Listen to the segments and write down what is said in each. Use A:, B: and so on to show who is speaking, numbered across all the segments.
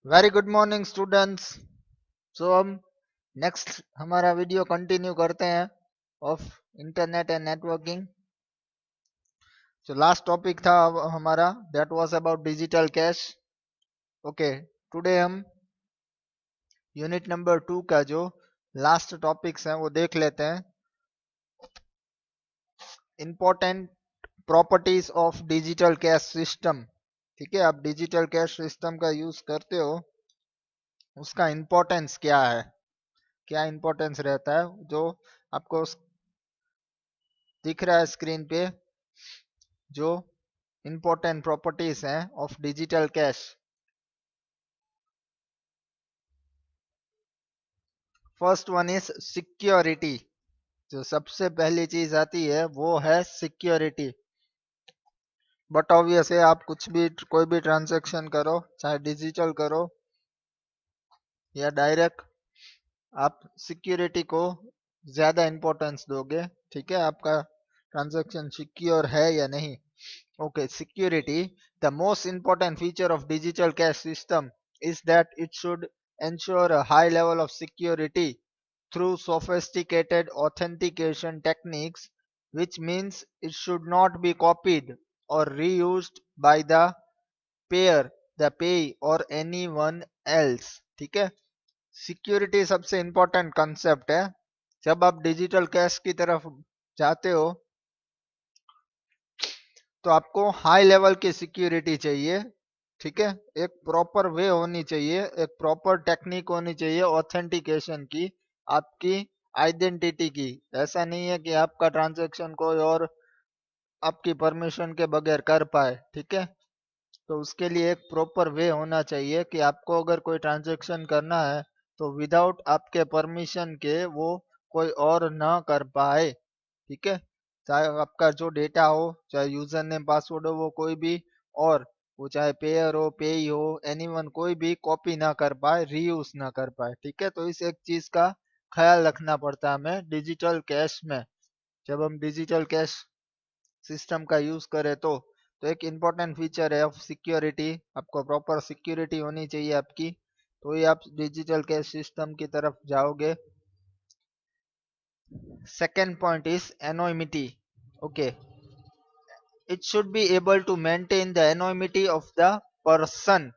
A: Very good morning students. So हम next हमारा video continue करते हैं ऑफ इंटरनेट एंड नेटवर्किंग। जो लास्ट टॉपिक था हमारा that was about digital cash. Okay, today हम यूनिट नंबर 2 का जो लास्ट टॉपिक्स हैं वो देख लेते हैं। Important properties of digital cash system. ठीक है, आप डिजिटल कैश सिस्टम का यूज करते हो, उसका इंपॉर्टेंस क्या है, क्या इंपॉर्टेंस रहता है, जो आपको दिख रहा है स्क्रीन पे। जो इंपॉर्टेंट प्रॉपर्टीज हैं of digital cash. First one is security. जो सबसे पहली चीज आती है वो है सिक्योरिटी। बट ऑब्वियस है, आप कुछ भी कोई भी ट्रांजैक्शन करो, चाहे डिजिटल करो या डायरेक्ट, आप सिक्योरिटी को ज्यादा इंपॉर्टेंस दोगे। ठीक है, आपका ट्रांजैक्शन सिक्योर है या नहीं। Okay, security. The most important feature of digital cash system is that it should ensure a high level of security through sophisticated authentication techniques, which means it should not be copied or reused by the payer, the payee or anyone else. ठीक है, security सबसे important concept है। जब आप digital cash की तरफ जाते हो तो आपको हाई लेवल की सिक्योरिटी चाहिए। ठीक है, एक प्रॉपर वे होनी चाहिए, एक प्रॉपर टेक्निक होनी चाहिए ऑथेंटिकेशन की, आपकी आइडेंटिटी की। ऐसा नहीं है कि आपका ट्रांजैक्शन कोई और आपकी परमिशन के बगैर कर पाए। ठीक है, तो उसके लिए एक प्रॉपर वे होना चाहिए कि आपको अगर कोई ट्रांजैक्शन करना है तो विदाउट आपके परमिशन के वो कोई और ना कर पाए। ठीक है, चाहे आपका जो डेटा हो, चाहे यूजर नेम पासवर्ड हो, वो कोई भी और, वो चाहे पेयर हो, पेई हो, एनीवन, कोई भी कॉपी ना कर पाए, रीयूज ना कर पाए। ठीक है, तो इस एक चीज का ख्याल रखना पड़ता है हमें डिजिटल कैश में। जब हम डिजिटल कैश सिस्टम का यूज करें तो एक इम्पोर्टेंट फीचर है ऑफ सिक्योरिटी। आपको प्रॉपर सिक्योरिटी होनी चाहिए आपकी, तो ही आप डिजिटल कैश सिस्टम की तरफ जाओगे। Second point is anonymity. Okay, it should be able to maintain the anonymity of the person।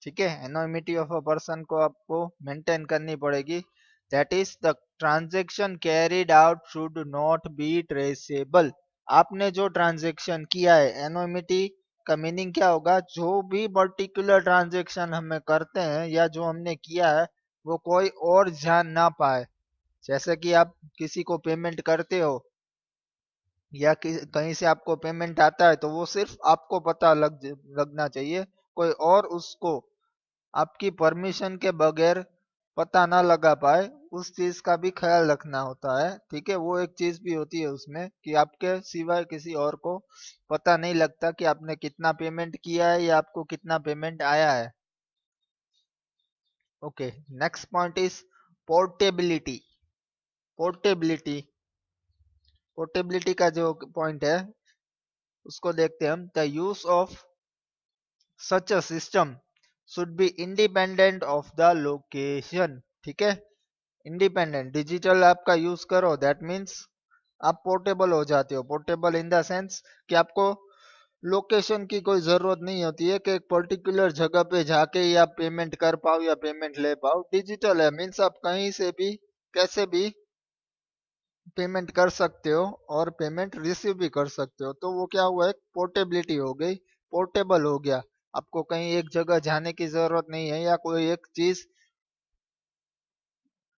A: ठीक है, anonymity of a person को आपको मेंटेन करनी पड़ेगी। that is the transaction carried out should not be traceable। आपने जो transaction किया है, एनोनिमिटी का मीनिंग क्या होगा, जो भी पर्टिकुलर ट्रांजेक्शन हमें करते हैं या जो हमने किया है वो कोई और जान ना पाए। जैसे कि आप किसी को पेमेंट करते हो या कहीं से आपको पेमेंट आता है तो वो सिर्फ आपको पता लगना चाहिए, कोई और उसको आपकी परमिशन के बगैर पता ना लगा पाए। उस चीज का भी ख्याल रखना होता है। ठीक है, वो एक चीज भी होती है उसमें कि आपके सिवाय किसी और को पता नहीं लगता कि आपने कितना पेमेंट किया है या आपको कितना पेमेंट आया है। Okay, next point is portability. Portability portability का जो पॉइंट है उसको देखते हैं हम। The use of such a system should be independent of the location। ठीक है, इंडिपेंडेंट डिजिटल आपका यूज करो, दैट मीन्स आप पोर्टेबल हो जाते हो। पोर्टेबल इन द सेंस कि आपको लोकेशन की कोई जरूरत नहीं होती है कि एक पर्टिकुलर जगह पे जाके ही आप पेमेंट कर पाओ या पेमेंट ले पाओ। डिजिटल है मीन्स आप कहीं से भी कैसे भी पेमेंट कर सकते हो और पेमेंट रिसीव भी कर सकते हो। तो वो क्या हुआ, एक पोर्टेबिलिटी हो गई, पोर्टेबल हो गया। आपको कहीं एक जगह जाने की जरूरत नहीं है या कोई एक चीज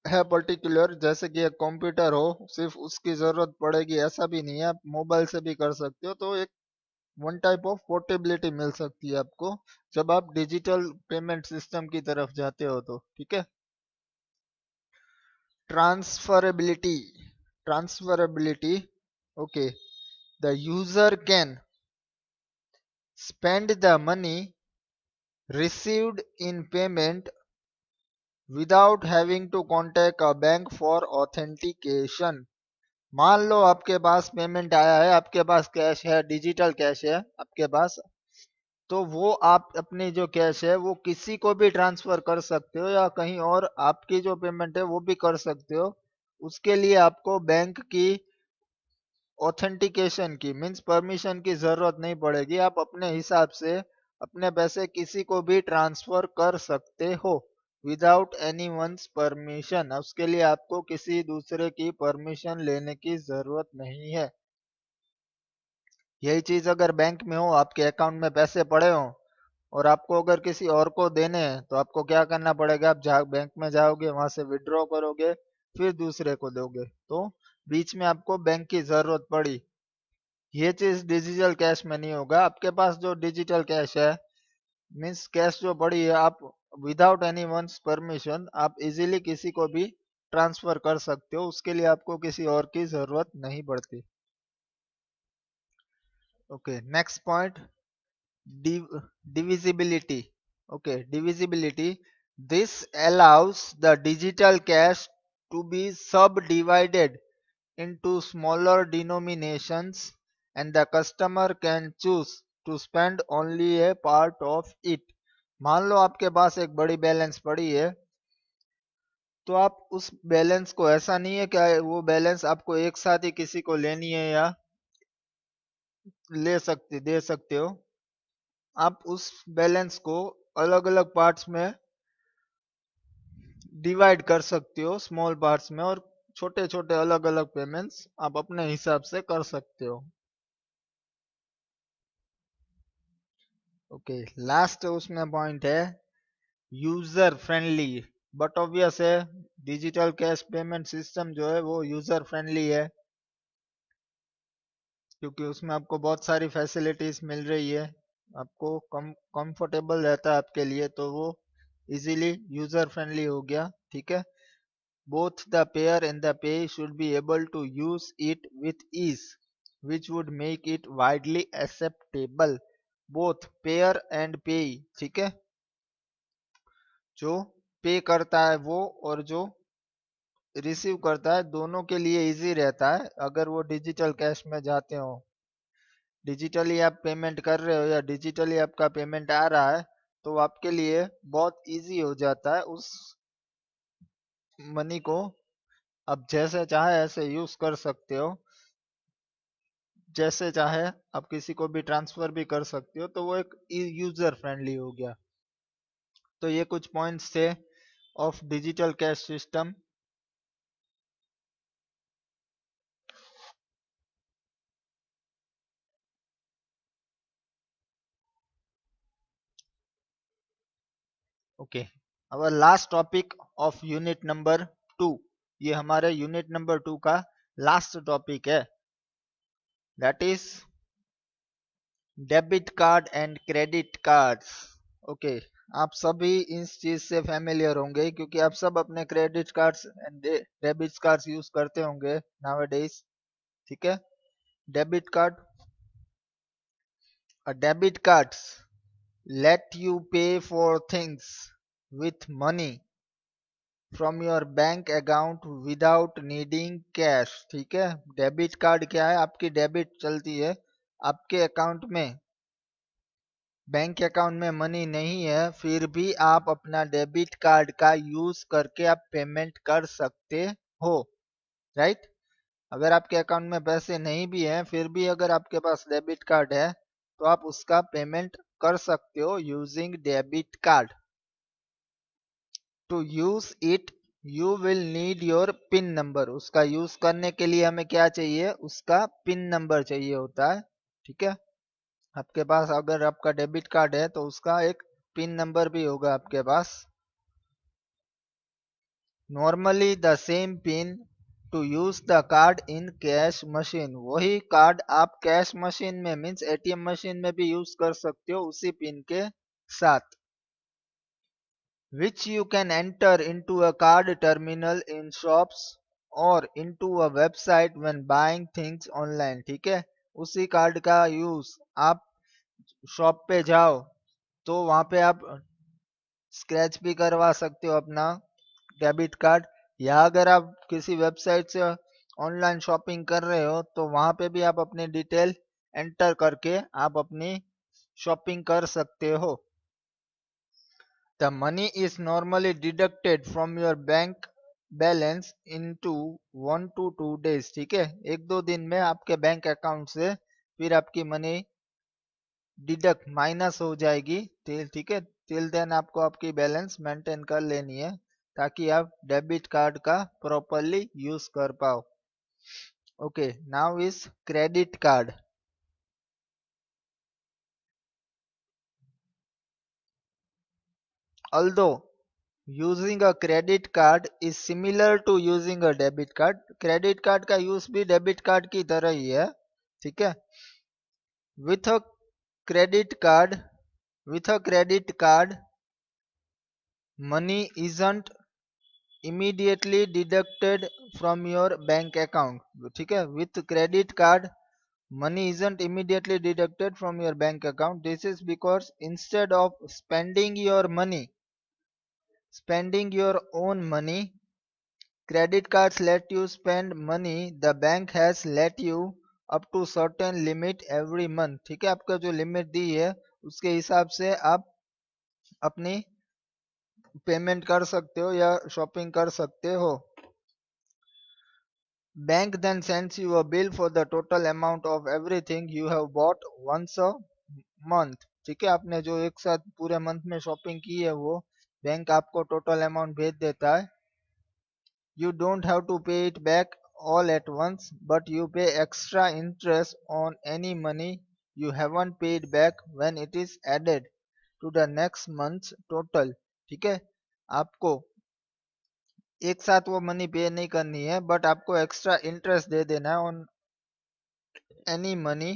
A: है पर्टिकुलर, जैसे कि एक कंप्यूटर हो सिर्फ उसकी जरूरत पड़ेगी, ऐसा भी नहीं है, आप मोबाइल से भी कर सकते हो। तो एक वन टाइप ऑफ पोर्टेबिलिटी मिल सकती है आपको जब आप डिजिटल पेमेंट सिस्टम की तरफ जाते हो तो। ठीक है, transferability. Transferability, okay, the user can spend the money received in payment without having to contact a bank for authentication। मान लो आपके पास पेमेंट आया है, आपके पास कैश है, डिजिटल कैश है आपके पास, तो वो आप अपनी जो कैश है वो किसी को भी ट्रांसफर कर सकते हो या कहीं और आपकी जो पेमेंट है वो भी कर सकते हो। उसके लिए आपको बैंक की ऑथेंटिकेशन की मीन्स परमिशन की जरूरत नहीं पड़ेगी। आप अपने हिसाब से अपने पैसे किसी को भी ट्रांसफर कर सकते हो विदाउट एनी वंस परमिशन। उसके लिए आपको किसी दूसरे की परमिशन लेने की जरूरत नहीं है। यही चीज अगर बैंक में हो, आपके अकाउंट में पैसे पड़े हो और आपको अगर किसी और को देने हैं तो आपको क्या करना पड़ेगा, आप बैंक में जाओगे, वहां से विड्रॉ करोगे, फिर दूसरे को दोगे, तो बीच में आपको बैंक की जरूरत पड़ी। ये चीज डिजिटल कैश में नहीं होगा। आपके पास जो डिजिटल कैश है मीन्स कैश जो पड़ी है, आप विदाउट एनी वंस परमिशन आप इजीली किसी को भी ट्रांसफर कर सकते हो। उसके लिए आपको किसी और की जरूरत नहीं पड़ती। Okay, next point, divisibility. Okay, divisibility. This allows the digital cash to be subdivided into smaller denominations and the customer can choose to spend only a part of it. मान लो आपके पास एक बड़ी बैलेंस पड़ी है, तो आप उस बैलेंस को, ऐसा नहीं है कि वो बैलेंस आपको एक साथ ही किसी को लेनी है या दे सकते हो। आप उस बैलेंस को अलग अलग पार्ट्स में डिवाइड कर सकते हो, स्मॉल पार्ट्स में, और छोटे छोटे अलग अलग पेमेंट्स आप अपने हिसाब से कर सकते हो। ओके, लास्ट उसमें पॉइंट है यूजर फ्रेंडली। बट ऑब्वियस है, डिजिटल कैश पेमेंट सिस्टम जो है वो यूजर फ्रेंडली है, क्योंकि उसमें आपको बहुत सारी फैसिलिटीज मिल रही है, आपको कंफर्टेबल रहता है आपके लिए, तो वो इजीली यूजर फ्रेंडली हो गया। ठीक है, both the payer and the pay should be able to use it with ease, which would make it widely acceptable. Both payer and pay, ठीक है, जो पे करता है वो और जो रिसीव करता है, दोनों के लिए इजी रहता है अगर वो डिजिटल कैश में जाते हो। डिजिटली आप पेमेंट कर रहे हो या डिजिटली आपका पेमेंट आ रहा है, तो आपके लिए बहुत इजी हो जाता है उस मनी को आप जैसे चाहे ऐसे यूज कर सकते हो। जैसे चाहे आप किसी को भी ट्रांसफर भी कर सकते हो, तो वो एक यूजर फ्रेंडली हो गया। तो ये कुछ पॉइंट्स थे of digital cash system. Okay, our last topic of unit number 2, ये हमारे यूनिट नंबर 2 का लास्ट टॉपिक है, that is debit card and credit cards. Okay, आप सभी इस चीज से फैमिलियर होंगे क्योंकि आप सब अपने credit cards and debit cards use करते होंगे नाउअडेज। ठीक है, debit card, a debit cards let you pay for things with money from your bank account without needing cash। ठीक है, डेबिट कार्ड क्या है, आपकी डेबिट चलती है, आपके अकाउंट में, बैंक अकाउंट में मनी नहीं है, फिर भी आप अपना डेबिट कार्ड का यूज करके आप पेमेंट कर सकते हो, राइट। अगर आपके अकाउंट में पैसे नहीं भी हैं, फिर भी अगर आपके पास डेबिट कार्ड है तो आप उसका पेमेंट कर सकते हो using debit card. To use it you will need your PIN number. उसका यूज करने के लिए हमें क्या चाहिए, उसका पिन नंबर चाहिए होता है। ठीक है, आपके पास अगर आपका डेबिट कार्ड है तो उसका एक पिन नंबर भी होगा आपके पास। Normally the same pin to use the card in cash machine. वही कार्ड आप कैश मशीन में मीन्स एटीएम मशीन में भी यूज कर सकते हो उसी पिन के साथ। which you can enter into a card terminal in shops or into a website when buying things online। ठीक है, उसी कार्ड का यूज आप शॉप पे जाओ तो वहां पे आप स्क्रैच भी करवा सकते हो अपना डेबिट कार्ड, या अगर आप किसी वेबसाइट से ऑनलाइन शॉपिंग कर रहे हो तो वहां पे भी आप अपनी डिटेल एंटर करके आप अपनी शॉपिंग कर सकते हो। The money is normally deducted from your bank balance into 1 to 2 days। ठीक है, 1-2 दिन में आपके बैंक अकाउंट से फिर आपकी मनी डिडक्ट माइनस हो जाएगी। ठीक है, टिल देन आपको आपकी बैलेंस मेंटेन कर लेनी है ताकि आप डेबिट कार्ड का प्रॉपरली यूज कर पाओ। Okay, now is credit card. Although using a credit card is similar to using a debit card, credit card का यूज भी डेबिट कार्ड की तरह ही है। ठीक है, with a credit card with a credit card money isn't immediately deducted from your bank account। ठीक है, with credit card money isn't immediately deducted from your bank account। This is because instead of spending your own money, credit cards let you spend money the bank has let you up to certain limit every month। ठीक है, आपका जो limit दी है उसके हिसाब से आप अपनी पेमेंट कर सकते हो या शॉपिंग कर सकते हो। Bank then sends you a bill for the total amount of everything you have bought once a month। ठीक है, आपने जो एक साथ पूरे मंथ में शॉपिंग की है वो बैंक आपको टोटल अमाउंट भेज देता है। You don't have to pay it back all at once, but you pay extra interest on any money you haven't paid back when it is added to the next month's total। ठीक है, आपको एक साथ वो money पे नहीं करनी है, बट आपको एक्स्ट्रा इंटरेस्ट दे देना है on any money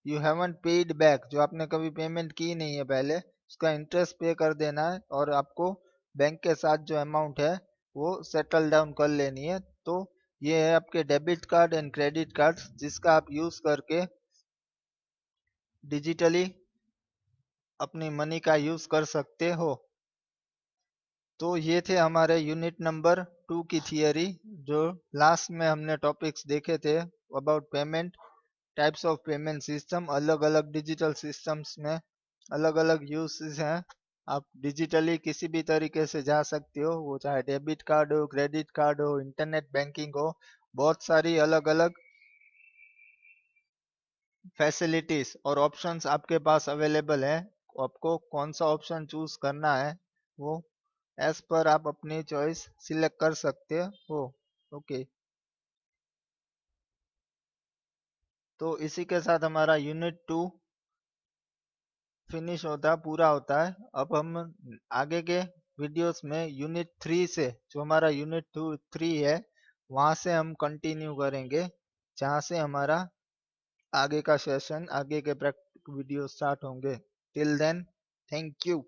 A: you haven't paid back. जो आपने कभी पेमेंट की नहीं है पहले, उसका इंटरेस्ट पे कर देना है और आपको बैंक के साथ जो अमाउंट है वो सेटल डाउन कर लेनी है। तो ये है आपके debit card and credit card जिसका आप यूज करके डिजिटली अपनी मनी का यूज कर सकते हो। तो ये थे हमारे यूनिट नंबर 2 की थियरी। जो लास्ट में हमने टॉपिक्स देखे थे about payment, types of payment system, अलग अलग डिजिटल सिस्टम्स में अलग अलग यूजेस हैं। आप डिजिटली किसी भी तरीके से जा सकते हो, वो चाहे डेबिट कार्ड हो, क्रेडिट कार्ड हो, इंटरनेट बैंकिंग हो, बहुत सारी अलग अलग फैसिलिटीज और ऑप्शंस आपके पास अवेलेबल है। आपको कौन सा ऑप्शन चूज करना है वो एज पर आप अपनी चॉइस सिलेक्ट कर सकते हो। ओके, तो इसी के साथ हमारा यूनिट 2 फिनिश होता पूरा होता है। अब हम आगे के वीडियोस में यूनिट 3 से, जो हमारा यूनिट 3 है, वहां से हम कंटिन्यू करेंगे जहां से हमारा आगे का सेशन, आगे के प्रैक्टिकल वीडियो स्टार्ट होंगे। Till then, thank you.